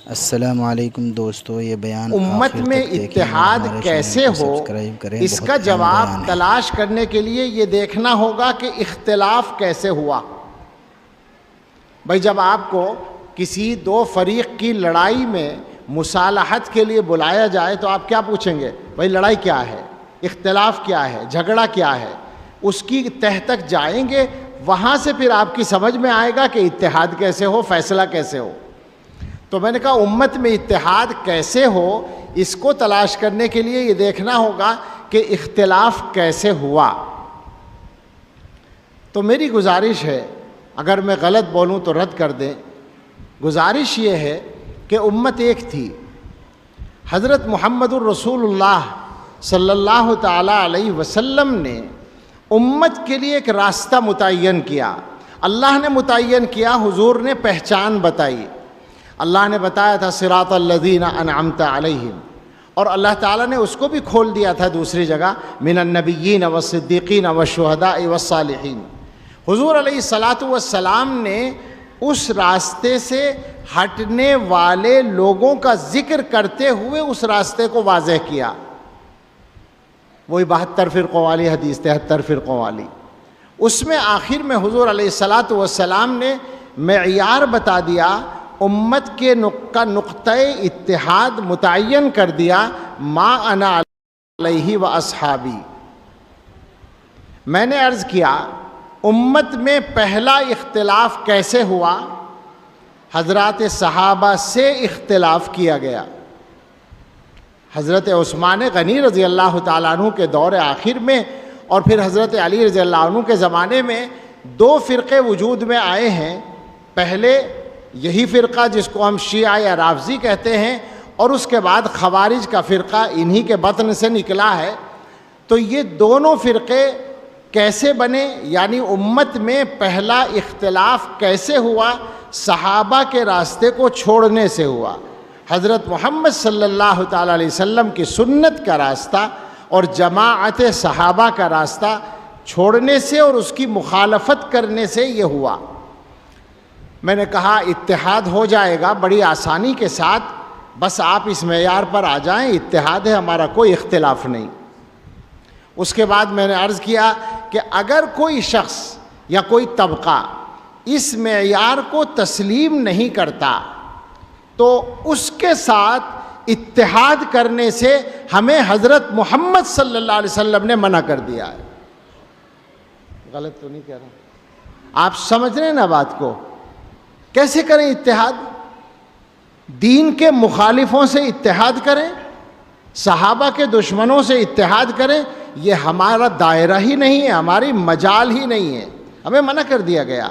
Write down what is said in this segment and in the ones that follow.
السلام علیکم دوستو، یہ بیان امت میں اتحاد کیسے ہو، اس کا جواب تلاش کرنے کے لیے یہ دیکھنا ہوگا کہ اختلاف کیسے ہوا۔ بھائی جب آپ کو کسی دو فریق کی لڑائی میں مصالحت کے لیے بلایا جائے تو آپ کیا پوچھیں گے؟ بھائی لڑائی کیا ہے، اختلاف کیا ہے، جھگڑا کیا ہے، اس کی تہ تک جائیں گے۔ وہاں سے پھر آپ کی سمجھ میں آئے گا کہ اتحاد کیسے ہو، فیصلہ کیسے ہو۔ تو میں نے کہا امت میں اتحاد کیسے ہو، اس کو تلاش کرنے کے لیے یہ دیکھنا ہوگا کہ اختلاف کیسے ہوا۔ تو میری گزارش ہے، اگر میں غلط بولوں تو رد کر دیں، گزارش یہ ہے کہ امت ایک تھی۔ حضرت محمد الرسول اللہ صلی اللہ تعالی علیہ وسلم نے امت کے لیے ایک راستہ متعین کیا۔ اللہ نے متعین کیا، حضور نے پہچان بتائی۔ اللہ نے بتایا تھا صراط الذین انعمت علیہم، اور اللہ تعالیٰ نے اس کو بھی کھول دیا تھا دوسری جگہ، من النبیین والصدیقین والشہداء والصالحین۔ حضور علیہ الصلاۃ والسلام نے اس راستے سے ہٹنے والے لوگوں کا ذکر کرتے ہوئے اس راستے کو واضح کیا۔ وہی 72 فرقوں والی حدیث، 73 فرقوں والی، اس میں آخر میں حضور علیہ الصلاۃ والسلام نے معیار بتا دیا، امت کے نقطۂ اتحاد متعین کر دیا، ما انا علیہ و اصحابی۔ میں نے عرض کیا امت میں پہلا اختلاف کیسے ہوا؟ حضرات صحابہ سے اختلاف کیا گیا۔ حضرت عثمان غنی رضی اللہ تعالیٰ عنہ کے دور آخر میں اور پھر حضرت علی رضی اللہ عنہ کے زمانے میں دو فرقے وجود میں آئے ہیں۔ پہلے یہی فرقہ جس کو ہم شیعہ یا رافضی کہتے ہیں، اور اس کے بعد خوارج کا فرقہ انہی کے بطن سے نکلا ہے۔ تو یہ دونوں فرقے کیسے بنے، یعنی امت میں پہلا اختلاف کیسے ہوا؟ صحابہ کے راستے کو چھوڑنے سے ہوا۔ حضرت محمد صلی اللہ تعالیٰ علیہ وسلم کی سنت کا راستہ اور جماعت صحابہ کا راستہ چھوڑنے سے اور اس کی مخالفت کرنے سے یہ ہوا۔ میں نے کہا اتحاد ہو جائے گا بڑی آسانی کے ساتھ، بس آپ اس معیار پر آ جائیں، اتحاد ہے، ہمارا کوئی اختلاف نہیں۔ اس کے بعد میں نے عرض کیا کہ اگر کوئی شخص یا کوئی طبقہ اس معیار کو تسلیم نہیں کرتا تو اس کے ساتھ اتحاد کرنے سے ہمیں حضرت محمد صلی اللہ علیہ وسلم نے منع کر دیا ہے۔ غلط تو نہیں کہہ رہا؟ آپ سمجھ رہے ہیں نا بات کو؟ کیسے کریں اتحاد؟ دین کے مخالفوں سے اتحاد کریں، صحابہ کے دشمنوں سے اتحاد کریں؟ یہ ہمارا دائرہ ہی نہیں ہے، ہماری مجال ہی نہیں ہے، ہمیں منع کر دیا گیا۔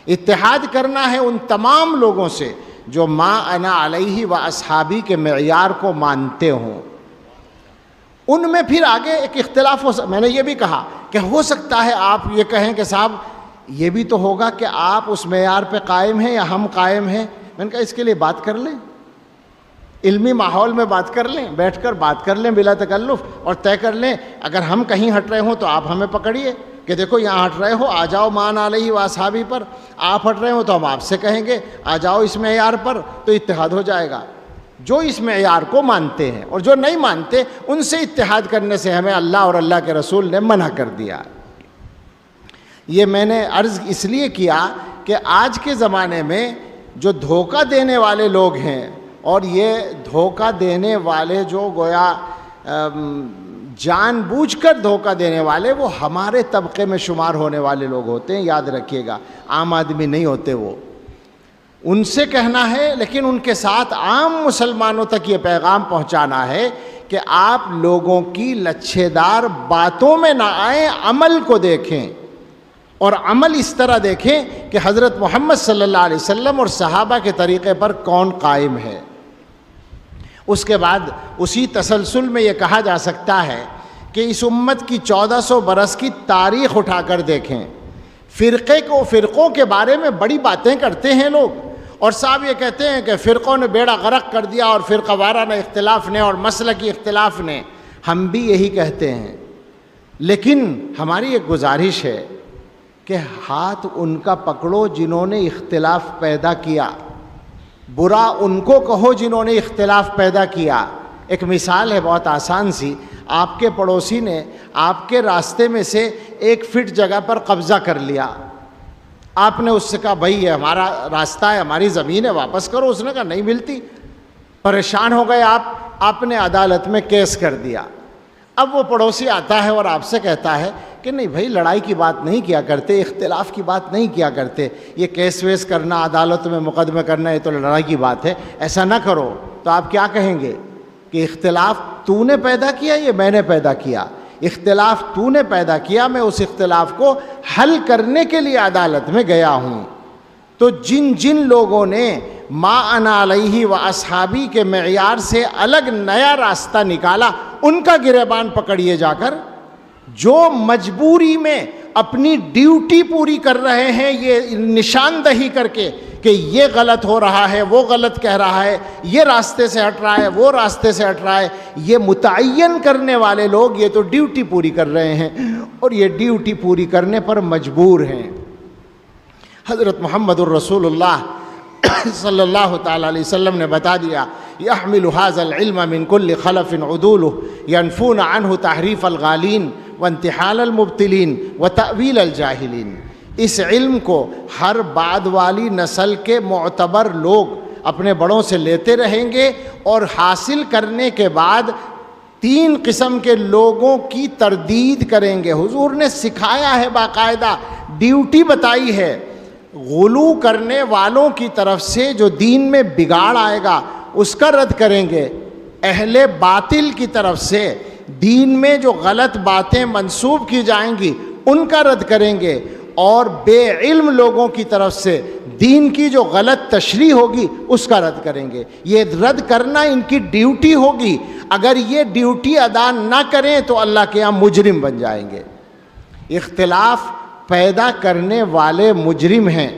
اتحاد کرنا ہے ان تمام لوگوں سے جو ما انا علیہ و اصحابی کے معیار کو مانتے ہوں۔ ان میں پھر آگے ایک اختلاف میں نے یہ بھی کہا کہ ہو سکتا ہے آپ یہ کہیں کہ صاحب یہ بھی تو ہوگا کہ آپ اس معیار پہ قائم ہیں یا ہم قائم ہیں۔ میں نے کہا اس کے لیے بات کر لیں، علمی ماحول میں بات کر لیں، بیٹھ کر بات کر لیں بلا تکلف، اور طے کر لیں اگر ہم کہیں ہٹ رہے ہوں تو آپ ہمیں پکڑیے کہ دیکھو یہاں ہٹ رہے ہو، آ جاؤ مان علیہ و اصحابی پر۔ آپ ہٹ رہے ہو تو ہم آپ سے کہیں گے آ جاؤ اس معیار پر، تو اتحاد ہو جائے گا۔ جو اس معیار کو مانتے ہیں اور جو نہیں مانتے ان سے اتحاد کرنے سے ہمیں اللہ اور اللہ کے رسول نے منع کر دیا۔ یہ میں نے عرض اس لیے کیا کہ آج کے زمانے میں جو دھوکہ دینے والے لوگ ہیں، اور یہ دھوکہ دینے والے جو گویا جان بوجھ کر دھوکہ دینے والے، وہ ہمارے طبقے میں شمار ہونے والے لوگ ہوتے ہیں، یاد رکھیے گا، عام آدمی نہیں ہوتے وہ۔ ان سے کہنا ہے، لیکن ان کے ساتھ عام مسلمانوں تک یہ پیغام پہنچانا ہے کہ آپ لوگوں کی لچھے دار باتوں میں نہ آئیں، عمل کو دیکھیں، اور عمل اس طرح دیکھیں کہ حضرت محمد صلی اللہ علیہ وسلم اور صحابہ کے طریقے پر کون قائم ہے۔ اس کے بعد اسی تسلسل میں یہ کہا جا سکتا ہے کہ اس امت کی 1400 برس کی تاریخ اٹھا کر دیکھیں، فرقوں کے بارے میں بڑی باتیں کرتے ہیں لوگ، اور صاحب یہ کہتے ہیں کہ فرقوں نے بیڑا غرق کر دیا اور فرقہ وارانہ اختلاف نے اور مسلکی اختلاف نے۔ ہم بھی یہی کہتے ہیں، لیکن ہماری ایک گزارش ہے کہ ہاتھ ان کا پکڑو جنہوں نے اختلاف پیدا کیا۔ برا ان کو کہو جنہوں نے اختلاف پیدا کیا۔ ایک مثال ہے بہت آسان سی، آپ کے پڑوسی نے آپ کے راستے میں سے 1 فٹ جگہ پر قبضہ کر لیا، آپ نے اس سے کہا بھائی یہ ہمارا راستہ ہے، ہماری زمین ہے، واپس کرو۔ اس نے کہا نہیں ملتی۔ پریشان ہو گئے آپ نے عدالت میں کیس کر دیا۔ اب وہ پڑوسی آتا ہے اور آپ سے کہتا ہے کہ نہیں بھائی لڑائی کی بات نہیں کیا کرتے، اختلاف کی بات نہیں کیا کرتے، یہ کیس ویس کرنا، عدالت میں مقدمہ کرنا، یہ تو لڑائی کی بات ہے، ایسا نہ کرو۔ تو آپ کیا کہیں گے کہ اختلاف تو نے پیدا کیا، یہ میں نے پیدا کیا؟ اختلاف تو نے پیدا کیا، میں اس اختلاف کو حل کرنے کے لیے عدالت میں گیا ہوں۔ تو جن لوگوں نے ما انا علیہ و اصحابی کے معیار سے الگ نیا راستہ نکالا، ان کا گریبان پکڑیے جا کر۔ جو مجبوری میں اپنی ڈیوٹی پوری کر رہے ہیں یہ نشاندہی کر کے کہ یہ غلط ہو رہا ہے، وہ غلط کہہ رہا ہے، یہ راستے سے ہٹ رہا ہے، وہ راستے سے ہٹ رہا ہے، یہ متعین کرنے والے لوگ یہ تو ڈیوٹی پوری کر رہے ہیں اور یہ ڈیوٹی پوری کرنے پر مجبور ہیں۔ حضرت محمد الرسول اللہ صلی اللہ تعالیٰ علیہ وسلم نے بتا دیا يحمل هذا العلم من كل خلف عدوله ينفون عنه تحریف الغالین وانتحال المبتلین وتأویل الجاہلین۔ اس علم کو ہر بعد والی نسل کے معتبر لوگ اپنے بڑوں سے لیتے رہیں گے اور حاصل کرنے کے بعد 3 قسم کے لوگوں کی تردید کریں گے۔ حضور نے سکھایا ہے، باقاعدہ ڈیوٹی بتائی ہے۔ غلو کرنے والوں کی طرف سے جو دین میں بگاڑ آئے گا اس کا رد کریں گے، اہل باطل کی طرف سے دین میں جو غلط باتیں منسوب کی جائیں گی ان کا رد کریں گے، اور بے علم لوگوں کی طرف سے دین کی جو غلط تشریح ہوگی اس کا رد کریں گے۔ یہ رد کرنا ان کی ڈیوٹی ہوگی، اگر یہ ڈیوٹی ادا نہ کریں تو اللہ کے ہاں مجرم بن جائیں گے۔ اختلاف پیدا کرنے والے مجرم ہیں۔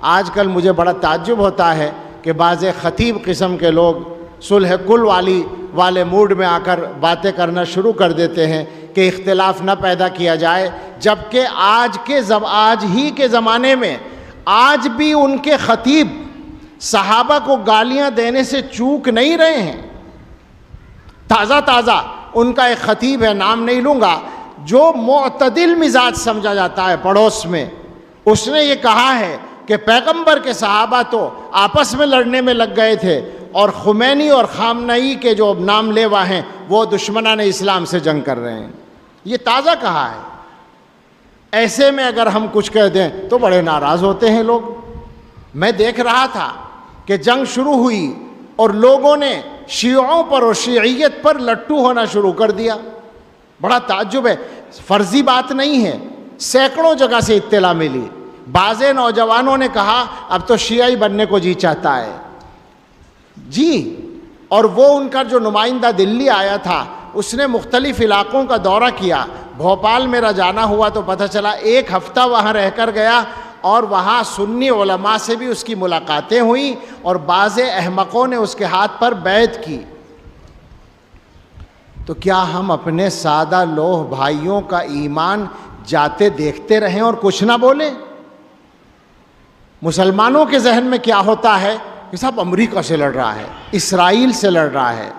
آج کل مجھے بڑا تعجب ہوتا ہے کہ بعض خطیب قسم کے لوگ صلح کل والے موڈ میں آ کر باتیں کرنا شروع کر دیتے ہیں کہ اختلاف نہ پیدا کیا جائے، جبکہ آج ہی کے زمانے میں آج بھی ان کے خطیب صحابہ کو گالیاں دینے سے چوک نہیں رہے ہیں۔ تازہ ان کا ایک خطیب ہے، نام نہیں لوں گا، جو معتدل مزاج سمجھا جاتا ہے پڑوس میں، اس نے یہ کہا ہے کہ پیغمبر کے صحابہ تو آپس میں لڑنے میں لگ گئے تھے اور خمینی اور خامنئی کے جو نام لیوا ہیں وہ دشمنان اسلام سے جنگ کر رہے ہیں۔ یہ تازہ کہا ہے۔ ایسے میں اگر ہم کچھ کہہ دیں تو بڑے ناراض ہوتے ہیں لوگ۔ میں دیکھ رہا تھا کہ جنگ شروع ہوئی اور لوگوں نے شیعوں پر اور شیعیت پر لٹو ہونا شروع کر دیا۔ بڑا تعجب ہے، فرضی بات نہیں ہے، سینکڑوں جگہ سے اطلاع ملی۔ بعض نوجوانوں نے کہا اب تو شیعی بننے کو جی چاہتا ہے جی، اور وہ ان کا جو نمائندہ دلی آیا تھا اس نے مختلف علاقوں کا دورہ کیا۔ بھوپال میرا جانا ہوا تو پتہ چلا 1 ہفتہ وہاں رہ کر گیا اور وہاں سنی علماء سے بھی اس کی ملاقاتیں ہوئیں اور بعض احمقوں نے اس کے ہاتھ پر بیعت کی۔ تو کیا ہم اپنے سادہ لوح بھائیوں کا ایمان جاتے دیکھتے رہیں اور کچھ نہ بولیں؟ مسلمانوں کے ذہن میں کیا ہوتا ہے کہ صاحب امریکہ سے لڑ رہا ہے، اسرائیل سے لڑ رہا ہے۔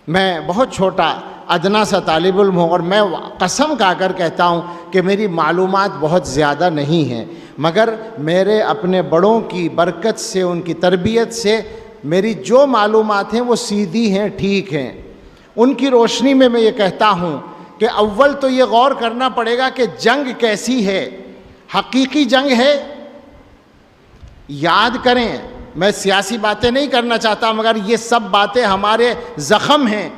میں بہت چھوٹا ادنا سا طالب علم ہوں اور میں قسم کھا کر کہتا ہوں کہ میری معلومات بہت زیادہ نہیں ہیں، مگر میرے اپنے بڑوں کی برکت سے، ان کی تربیت سے میری جو معلومات ہیں وہ سیدھی ہیں، ٹھیک ہیں۔ ان کی روشنی میں یہ کہتا ہوں کہ اول تو یہ غور کرنا پڑے گا کہ جنگ کیسی ہے، حقیقی جنگ ہے۔ یاد کریں، میں سیاسی باتیں نہیں کرنا چاہتا مگر یہ سب باتیں ہمارے زخم ہیں۔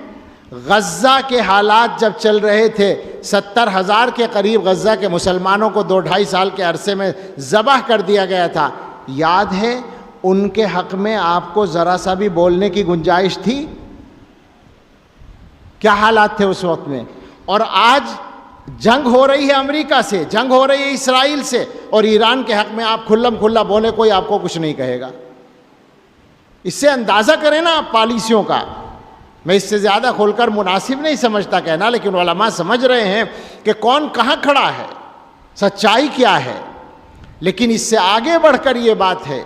غزہ کے حالات جب چل رہے تھے، 70,000 کے قریب غزہ کے مسلمانوں کو 2-2.5 سال کے عرصے میں ذبح کر دیا گیا تھا، یاد ہے ان کے حق میں آپ کو ذرا سا بھی بولنے کی گنجائش تھی؟ کیا حالات تھے اس وقت میں؟ اور آج جنگ ہو رہی ہے امریکہ سے، جنگ ہو رہی ہے اسرائیل سے، اور ایران کے حق میں آپ کھلم کھلا بولے کوئی آپ کو کچھ نہیں کہے گا۔ اس سے اندازہ کریں نا آپ پالیسیوں کا۔ میں اس سے زیادہ کھول کر مناسب نہیں سمجھتا کہنا، لیکن علماء سمجھ رہے ہیں کہ کون کہاں کھڑا ہے، سچائی کیا ہے۔ لیکن اس سے آگے بڑھ کر یہ بات ہے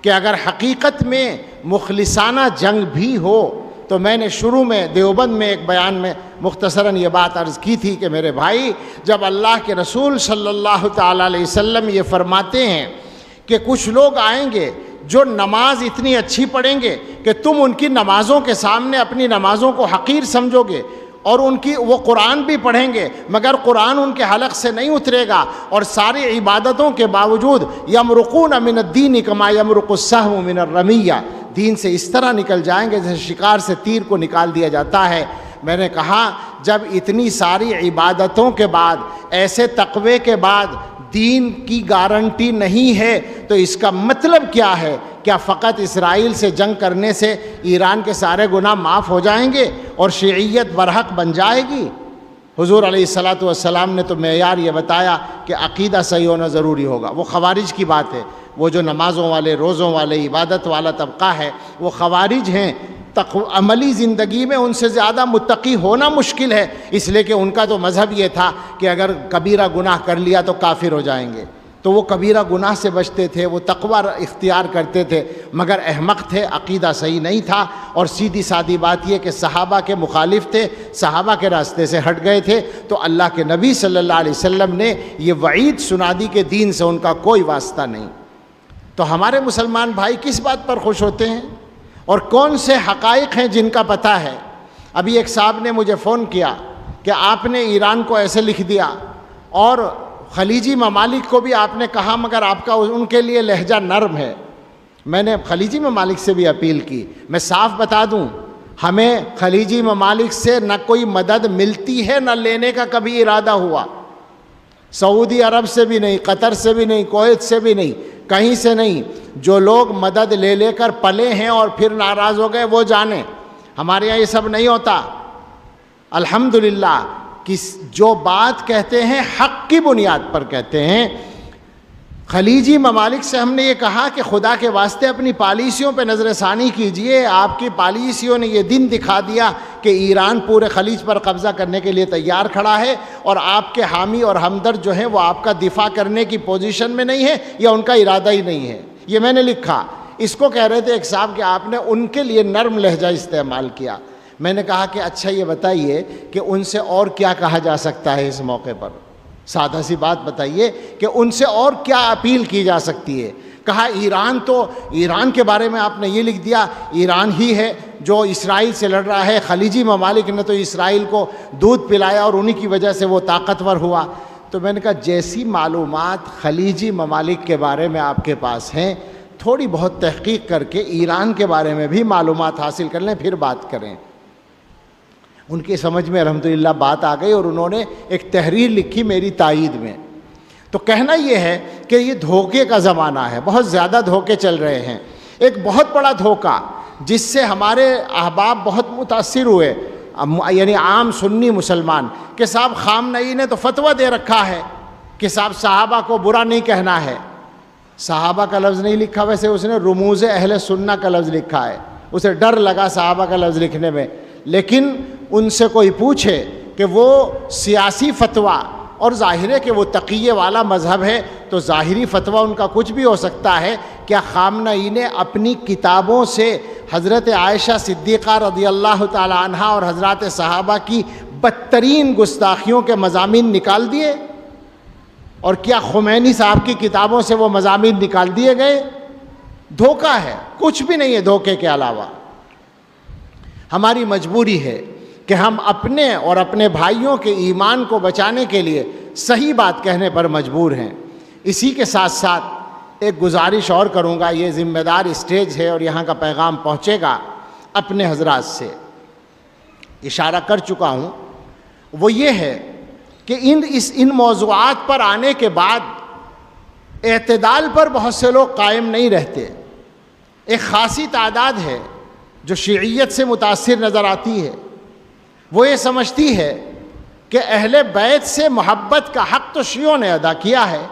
کہ اگر حقیقت میں مخلصانہ جنگ بھی ہو تو میں نے شروع میں دیوبند میں ایک بیان میں مختصراً یہ بات عرض کی تھی کہ میرے بھائی، جب اللہ کے رسول صلی اللہ تعالیٰ علیہ وسلم یہ فرماتے ہیں کہ کچھ لوگ آئیں گے جو نماز اتنی اچھی پڑھیں گے کہ تم ان کی نمازوں کے سامنے اپنی نمازوں کو حقیر سمجھو گے، اور وہ قرآن بھی پڑھیں گے مگر قرآن ان کے حلق سے نہیں اترے گا، اور ساری عبادتوں کے باوجود یمرقون من الدین کما یمرق السہم من الرمیہ، دین سے اس طرح نکل جائیں گے جیسے شکار سے تیر کو نکال دیا جاتا ہے۔ میں نے کہا جب اتنی ساری عبادتوں کے بعد، ایسے تقوی کے بعد دین کی گارنٹی نہیں ہے تو اس کا مطلب کیا ہے؟ کیا فقط اسرائیل سے جنگ کرنے سے ایران کے سارے گناہ معاف ہو جائیں گے اور شیعیت برحق بن جائے گی؟ حضور علیہ الصلاۃ والسلام نے تو معیار یہ بتایا کہ عقیدہ صحیح ہونا ضروری ہوگا۔ وہ خوارج کی بات ہے، وہ جو نمازوں والے، روزوں والے، عبادت والا طبقہ ہے، وہ خوارج ہیں۔ عملی زندگی میں ان سے زیادہ متقی ہونا مشکل ہے، اس لیے کہ ان کا تو مذہب یہ تھا کہ اگر کبیرہ گناہ کر لیا تو کافر ہو جائیں گے، تو وہ کبیرہ گناہ سے بچتے تھے، وہ تقوی اختیار کرتے تھے، مگر احمق تھے، عقیدہ صحیح نہیں تھا، اور سیدھی سادی بات یہ کہ صحابہ کے مخالف تھے، صحابہ کے راستے سے ہٹ گئے تھے، تو اللہ کے نبی صلی اللہ علیہ وسلم نے یہ وعید سنا دی کہ دین سے ان کا کوئی واسطہ نہیں۔ تو ہمارے مسلمان بھائی کس بات پر خوش ہوتے ہیں؟ اور کون سے حقائق ہیں جن کا پتہ ہے؟ ابھی ایک صاحب نے مجھے فون کیا کہ آپ نے ایران کو ایسے لکھ دیا اور خلیجی ممالک کو بھی آپ نے کہا مگر آپ کا ان کے لیے لہجہ نرم ہے۔ میں نے خلیجی ممالک سے بھی اپیل کی، میں صاف بتا دوں ہمیں خلیجی ممالک سے نہ کوئی مدد ملتی ہے، نہ لینے کا کبھی ارادہ ہوا، سعودی عرب سے بھی نہیں، قطر سے بھی نہیں، کویت سے بھی نہیں، کہیں سے نہیں۔ جو لوگ مدد لے لے کر پلے ہیں اور پھر ناراض ہو گئے وہ جانیں، ہمارے یہاں یہ سب نہیں ہوتا۔ الحمدللہ جو بات کہتے ہیں حق کی بنیاد پر کہتے ہیں۔ خلیجی ممالک سے ہم نے یہ کہا کہ خدا کے واسطے اپنی پالیسیوں پہ نظر ثانی کیجئے، آپ کی پالیسیوں نے یہ دن دکھا دیا کہ ایران پورے خلیج پر قبضہ کرنے کے لیے تیار کھڑا ہے، اور آپ کے حامی اور ہمدرد جو ہیں وہ آپ کا دفاع کرنے کی پوزیشن میں نہیں ہے، یا ان کا ارادہ ہی نہیں ہے۔ یہ میں نے لکھا۔ اس کو کہہ رہے تھے ایک صاحب کہ آپ نے ان کے لیے نرم لہجہ استعمال کیا۔ میں نے کہا کہ اچھا یہ بتائیے کہ ان سے اور کیا کہا جا سکتا ہے اس موقع پر؟ سادہ سی بات بتائیے کہ ان سے اور کیا اپیل کی جا سکتی ہے؟ کہا ایران کے بارے میں آپ نے یہ لکھ دیا، ایران ہی ہے جو اسرائیل سے لڑ رہا ہے، خلیجی ممالک نے تو اسرائیل کو دودھ پلایا اور انہی کی وجہ سے وہ طاقتور ہوا۔ تو میں نے کہا جیسی معلومات خلیجی ممالک کے بارے میں آپ کے پاس ہیں، تھوڑی بہت تحقیق کر کے ایران کے بارے میں بھی معلومات حاصل کر لیں، پھر بات کریں۔ ان کی سمجھ میں الحمدللہ بات آ گئی اور انہوں نے ایک تحریر لکھی میری تائید میں۔ تو کہنا یہ ہے کہ یہ دھوکے کا زمانہ ہے، بہت زیادہ دھوکے چل رہے ہیں۔ ایک بہت بڑا دھوکہ جس سے ہمارے احباب بہت متاثر ہوئے، یعنی عام سنی مسلمان، کہ صاحب خامنئی نے تو فتویٰ دے رکھا ہے کہ صاحب صحابہ کو برا نہیں کہنا ہے۔ صحابہ کا لفظ نہیں لکھا، ویسے اس نے رموز اہل سنہ کا لفظ لکھا ہے، اسے ڈر لگا صحابہ کا لفظ لکھنے میں۔ لیکن ان سے کوئی پوچھے کہ وہ سیاسی فتویٰ، اور ظاہر ہے کہ وہ تقیہ والا مذہب ہے تو ظاہری فتویٰ ان کا کچھ بھی ہو سکتا ہے، کیا خامنئی نے اپنی کتابوں سے حضرت عائشہ صدیقہ رضی اللہ تعالی عنہا اور حضرات صحابہ کی بدترین گستاخیوں کے مضامین نکال دیے؟ اور کیا خمینی صاحب کی کتابوں سے وہ مضامین نکال دیے گئے؟ دھوکہ ہے، کچھ بھی نہیں ہے دھوکے کے علاوہ۔ ہماری مجبوری ہے کہ ہم اپنے اور اپنے بھائیوں کے ایمان کو بچانے کے لیے صحیح بات کہنے پر مجبور ہیں۔ اسی کے ساتھ ساتھ ایک گزارش اور کروں گا، یہ ذمہ دار اسٹیج ہے اور یہاں کا پیغام پہنچے گا اپنے حضرات سے، اشارہ کر چکا ہوں، وہ یہ ہے کہ ان موضوعات پر آنے کے بعد اعتدال پر بہت سے لوگ قائم نہیں رہتے۔ ایک خاصی تعداد ہے جو شیعیت سے متاثر نظر آتی ہے، وہ یہ سمجھتی ہے کہ اہل بیت سے محبت کا حق تو شیعوں نے ادا کیا ہے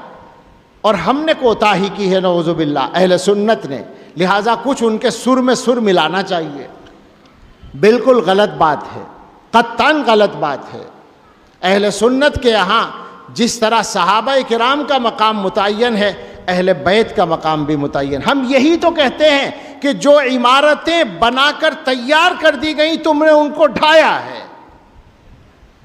اور ہم نے کوتاہی کی ہے نعوذ باللہ اہل سنت نے، لہٰذا کچھ ان کے سر میں سر ملانا چاہیے۔ بالکل غلط بات ہے، قطعاً غلط بات ہے۔ اہل سنت کے یہاں جس طرح صحابہ کرام کا مقام متعین ہے، اہل بیت کا مقام بھی متعین۔ ہم یہی تو کہتے ہیں کہ جو عمارتیں بنا کر تیار کر دی گئیں تم نے ان کو ڈھایا ہے۔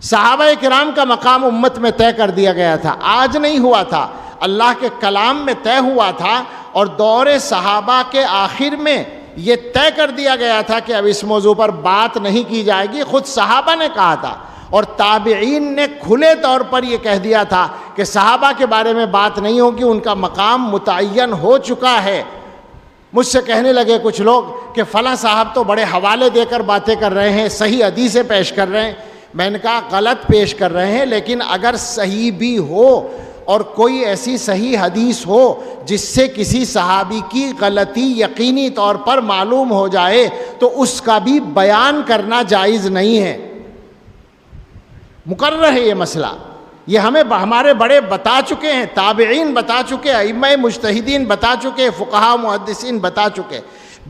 صحابہ کرام کا مقام امت میں طے کر دیا گیا تھا، آج نہیں ہوا تھا، اللہ کے کلام میں طے ہوا تھا، اور دور صحابہ کے آخر میں یہ طے کر دیا گیا تھا کہ اب اس موضوع پر بات نہیں کی جائے گی۔ خود صحابہ نے کہا تھا، اور تابعین نے کھلے طور پر یہ کہہ دیا تھا کہ صحابہ کے بارے میں بات نہیں ہوگی، ان کا مقام متعین ہو چکا ہے۔ مجھ سے کہنے لگے کچھ لوگ کہ فلاں صاحب تو بڑے حوالے دے کر باتیں کر رہے ہیں، صحیح حدیثیں پیش کر رہے ہیں۔ میں نے کہا غلط پیش کر رہے ہیں، لیکن اگر صحیح بھی ہو اور کوئی ایسی صحیح حدیث ہو جس سے کسی صحابی کی غلطی یقینی طور پر معلوم ہو جائے تو اس کا بھی بیان کرنا جائز نہیں ہے۔ مقرر ہے یہ مسئلہ، یہ ہمیں ہمارے بڑے بتا چکے ہیں، تابعین بتا چکے، ائمہ مجتہدین بتا چکے، فقہاء محدثین بتا چکے۔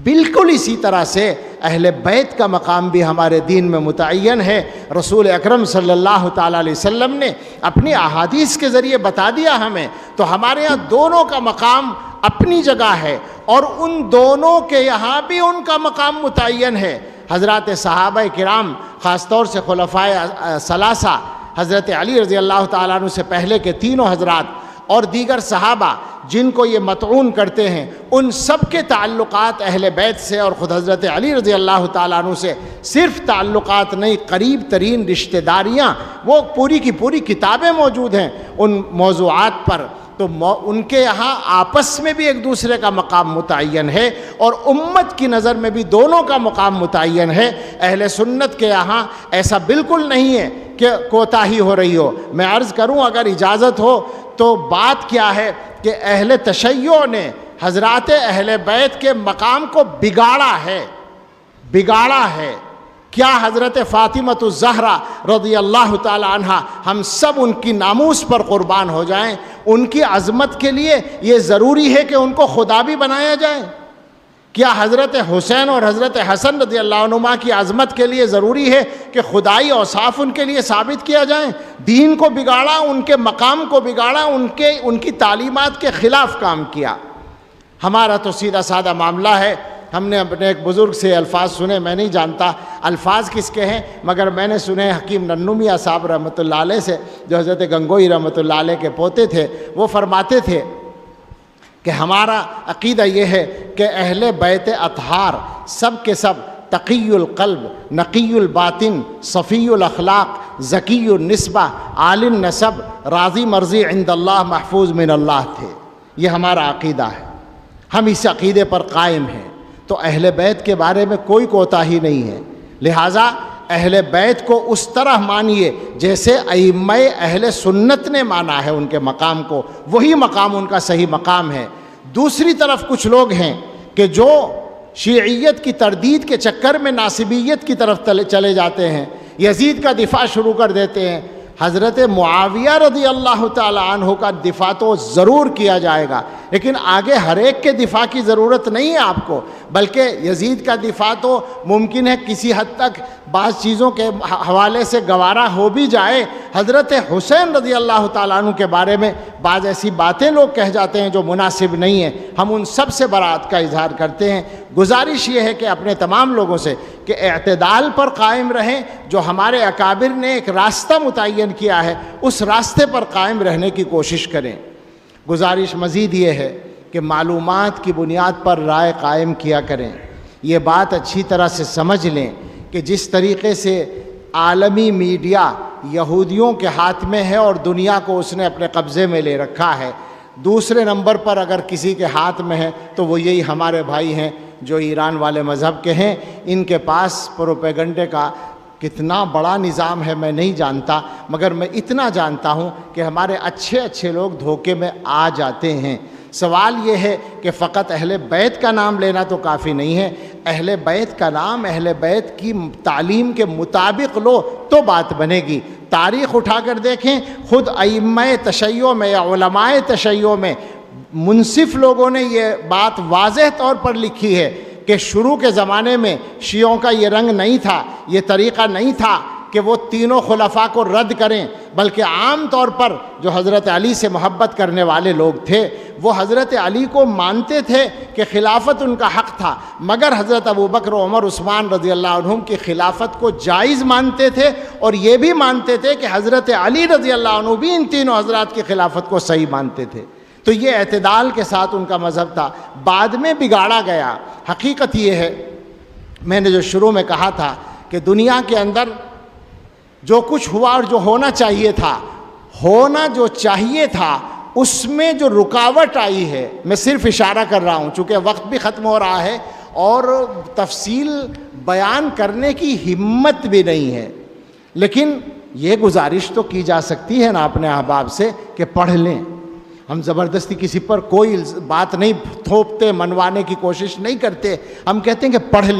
بالکل اسی طرح سے اہل بیت کا مقام بھی ہمارے دین میں متعین ہے۔ رسول اکرم صلی اللہ تعالیٰ علیہ وسلم نے اپنی احادیث کے ذریعے بتا دیا ہمیں، تو ہمارے ہاں دونوں کا مقام اپنی جگہ ہے، اور ان دونوں کے یہاں بھی ان کا مقام متعین ہے۔ حضرات صحابہ کرام، خاص طور سے خلفائے ثلاثہ، حضرت علی رضی اللہ تعالیٰ عنہ سے پہلے کے تینوں حضرات اور دیگر صحابہ جن کو یہ مطعون کرتے ہیں، ان سب کے تعلقات اہل بیت سے اور خود حضرت علی رضی اللہ تعالیٰ عنہ سے صرف تعلقات نہیں، قریب ترین رشتہ داریاں، وہ پوری کی پوری کتابیں موجود ہیں ان موضوعات پر۔ تو ان کے یہاں آپس میں بھی ایک دوسرے کا مقام متعین ہے، اور امت کی نظر میں بھی دونوں کا مقام متعین ہے۔ اہل سنت کے یہاں ایسا بالکل نہیں ہے کہ کوتاہی ہو رہی ہو۔ میں عرض کروں اگر اجازت ہو تو بات کیا ہے کہ اہل تشیع نے حضرات اہل بیت کے مقام کو بگاڑا ہے۔ کیا حضرت فاطمۃ الزہرا رضی اللہ تعالی عنہا، ہم سب ان کی ناموس پر قربان ہو جائیں، ان کی عظمت کے لیے یہ ضروری ہے کہ ان کو خدا بھی بنایا جائے؟ کیا حضرت حسین اور حضرت حسن رضی اللہ عنہما کی عظمت کے لیے ضروری ہے کہ خدائی اوصاف ان کے لیے ثابت کیا جائیں؟ دین کو بگاڑا، ان کے مقام کو بگاڑا، ان کی تعلیمات کے خلاف کام کیا۔ ہمارا تو سیدھا سادہ معاملہ ہے۔ ہم نے اپنے ایک بزرگ سے الفاظ سنے، میں نہیں جانتا الفاظ کس کے ہیں، مگر میں نے سنے حکیم ننو میاں صاحب رحمۃ اللہ علیہ سے، جو حضرت گنگوئی رحمۃ اللہ علیہ کے پوتے تھے۔ وہ فرماتے تھے کہ ہمارا عقیدہ یہ ہے کہ اہل بیت اطہار سب کے سب تقی القلب، نقی الباطن، صفی الاخلاق، ذکی النسبہ، عالی النسب، راضی مرضی عند اللہ، محفوظ من اللہ تھے۔ یہ ہمارا عقیدہ ہے، ہم اس عقیدے پر قائم ہیں۔ تو اہل بیت کے بارے میں کوئی کوتاہی نہیں ہے، لہٰذا اہل بیت کو اس طرح مانیے جیسے ائمہ اہل سنت نے مانا ہے ان کے مقام کو، وہی مقام ان کا صحیح مقام ہے۔ دوسری طرف کچھ لوگ ہیں کہ جو شیعیت کی تردید کے چکر میں ناصبیت کی طرف چلے جاتے ہیں، یزید کا دفاع شروع کر دیتے ہیں۔ حضرت معاویہ رضی اللہ تعالی عنہ کا دفاع تو ضرور کیا جائے گا، لیکن آگے ہر ایک کے دفاع کی ضرورت نہیں ہے آپ کو، بلکہ یزید کا دفاع تو ممکن ہے کسی حد تک بعض چیزوں کے حوالے سے گوارا ہو بھی جائے۔ حضرت حسین رضی اللہ تعالیٰ عنہ کے بارے میں بعض ایسی باتیں لوگ کہہ جاتے ہیں جو مناسب نہیں ہیں، ہم ان سب سے برات کا اظہار کرتے ہیں۔ گزارش یہ ہے کہ اپنے تمام لوگوں سے کہ اعتدال پر قائم رہیں، جو ہمارے اکابر نے ایک راستہ متعین کیا ہے اس راستے پر قائم رہنے کی کوشش کریں۔ گزارش مزید یہ ہے کہ معلومات کی بنیاد پر رائے قائم کیا کریں۔ یہ بات اچھی طرح سے سمجھ لیں کہ جس طریقے سے عالمی میڈیا یہودیوں کے ہاتھ میں ہے اور دنیا کو اس نے اپنے قبضے میں لے رکھا ہے، دوسرے نمبر پر اگر کسی کے ہاتھ میں ہے تو وہ یہی ہمارے بھائی ہیں جو ایران والے مذہب کے ہیں۔ ان کے پاس پروپیگنڈے کا کتنا بڑا نظام ہے میں نہیں جانتا، مگر میں اتنا جانتا ہوں کہ ہمارے اچھے لوگ دھوکے میں آ جاتے ہیں۔ سوال یہ ہے کہ فقط اہل بیت کا نام لینا تو کافی نہیں ہے، اہل بیت کا نام اہل بیت کی تعلیم کے مطابق لو تو بات بنے گی۔ تاریخ اٹھا کر دیکھیں، خود ائمہ تشیع میں یا علماء تشیع میں منصف لوگوں نے یہ بات واضح طور پر لکھی ہے کہ شروع کے زمانے میں شیعوں کا یہ رنگ نہیں تھا، یہ طریقہ نہیں تھا کہ وہ تینوں خلفاء کو رد کریں، بلکہ عام طور پر جو حضرت علی سے محبت کرنے والے لوگ تھے وہ حضرت علی کو مانتے تھے کہ خلافت ان کا حق تھا، مگر حضرت ابوبکر و عمر عثمان رضی اللہ عنہم کی خلافت کو جائز مانتے تھے، اور یہ بھی مانتے تھے کہ حضرت علی رضی اللہ عنہ بھی ان تینوں حضرات کی خلافت کو صحیح مانتے تھے۔ تو یہ اعتدال کے ساتھ ان کا مذہب تھا، بعد میں بگاڑا گیا۔ حقیقت یہ ہے، میں نے جو شروع میں کہا تھا کہ دنیا کے اندر جو کچھ ہوا اور جو ہونا چاہیے تھا، ہونا جو چاہیے تھا اس میں جو رکاوٹ آئی ہے، میں صرف اشارہ کر رہا ہوں چونکہ وقت بھی ختم ہو رہا ہے اور تفصیل بیان کرنے کی ہمت بھی نہیں ہے، لیکن یہ گزارش تو کی جا سکتی ہے نا اپنے احباب سے کہ پڑھ لیں۔ ہم زبردستی کسی پر کوئی بات نہیں تھوپتے، منوانے کی کوشش نہیں کرتے، ہم کہتے ہیں کہ پڑھ لیں۔